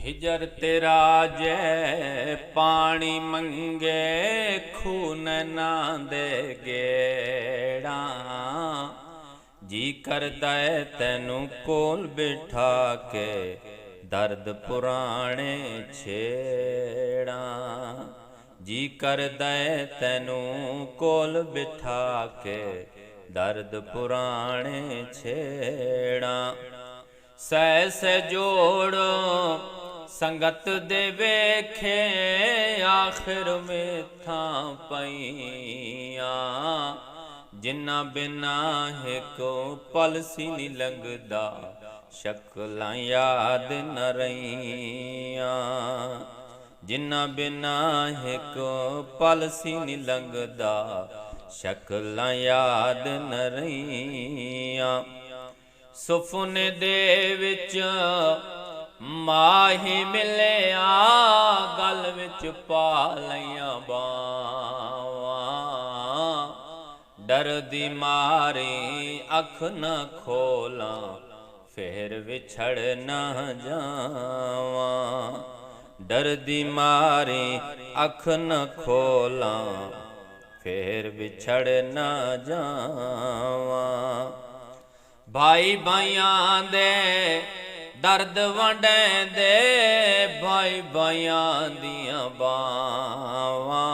हिजर तेरा जय पानी मंगे खून ना दे गेड़ा जी कर दे तैनू कोल बिठा के दर्द पुराने छेड़ा जी कर दे तैनू कोल बिठा के दर्द पुराने छेड़ा सैस जोड़ संगत दे वेखे आखिर में था पईया जिन्ना बिना हिको पल सी नी लंघदा शक्लां याद न रहियां जिन्ना बिना हिको पल सी नी लंघदा शक्लां याद न रहियां सुफने दे विच माही मिलिया गल विच पा लईयां बावां डर दी मारी अख न खोलां फिर विछड़ न जावां डर दी मारी अख न खोलां फिर विछड़ न जावां भाई भाइयां दे दर्द वंडेंदे भाई भाइयां दियां बावां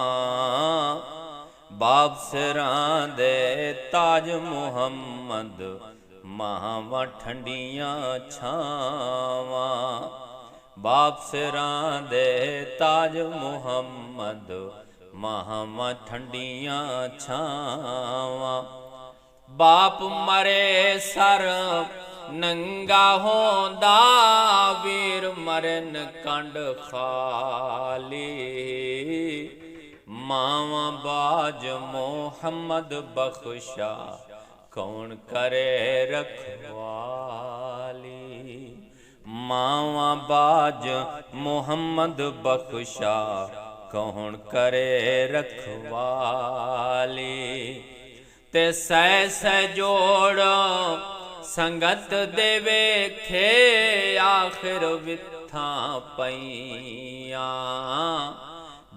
बाप सिरां दे ताज मुहम्मद मावां ठंडियां छावां बाप सिरां दे ताज मुहम्मद मावां ठंडियां छावां बाप मरे सर नंगा होंदा वीर मरन कंड खाली मावा बाज मोहम्मद बख्शा कौन करे रखवाली मावा बाज मोहम्मद बख्शा कौन करे रखवाली ते सैस जोड़ संगत दे वेखे आखिर विथा पईया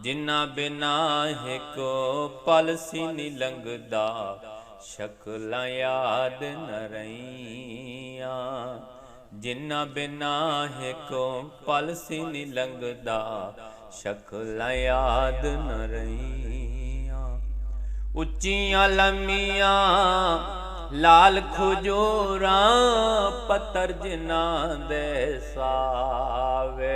जिन्ना बिना हिको पल सी नी लंघदा शक्लां याद न रहियां जिन्ना बिना हिको पल सी नी लंघदा शक्लां याद न रहियां उच्चियां लम्मियां लाल खजूरां पत्तर जिन्हां दे सावे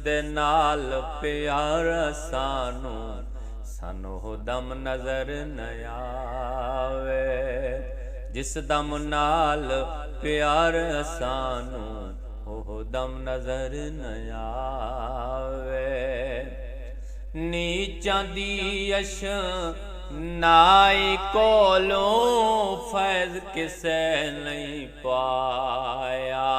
दे नाल प्यार सानू सानू दम नजर न आवे जिस दम नाल प्यार सानू ओ दम नजर न आवे नीचां दी अश नाई कोलों फैज किसे नहीं पाया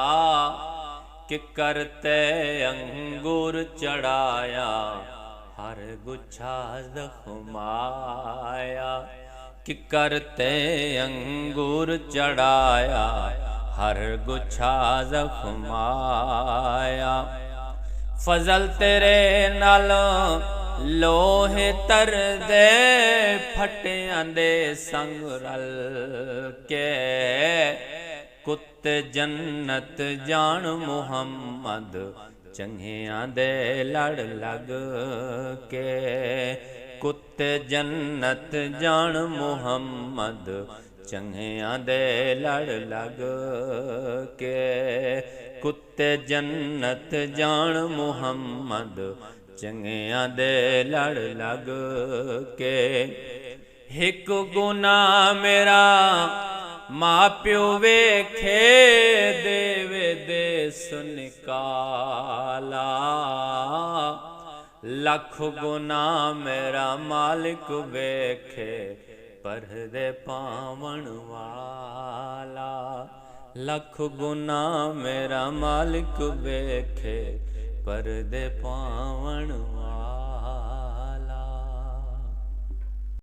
कि करते अंगूर चढ़ाया हर गुच्छा जख्माया कि करते अंगूर चढ़ाया हर गुच्छा जख्माया फजल तेरे नाल लोहे तर दे फटियां दे संग रल के कुत्ते जन्नत जान मुहम्मद चंगियां दे लड़ लग के कुत्ते जन्नत जान मुहम्मद चंगियां दे लड़ लग के कुत्ते जन्नत जान मुहम्मद चंगियां दे लड़ लग के हिक गुनाह मेरा मां प्यो वेखे देवे देस निकाला लख गुनाह मेरा मालिक वेखे परदे पावण वाला लख गुनाह मेरा मालिक वेखे परदे पावण वाला।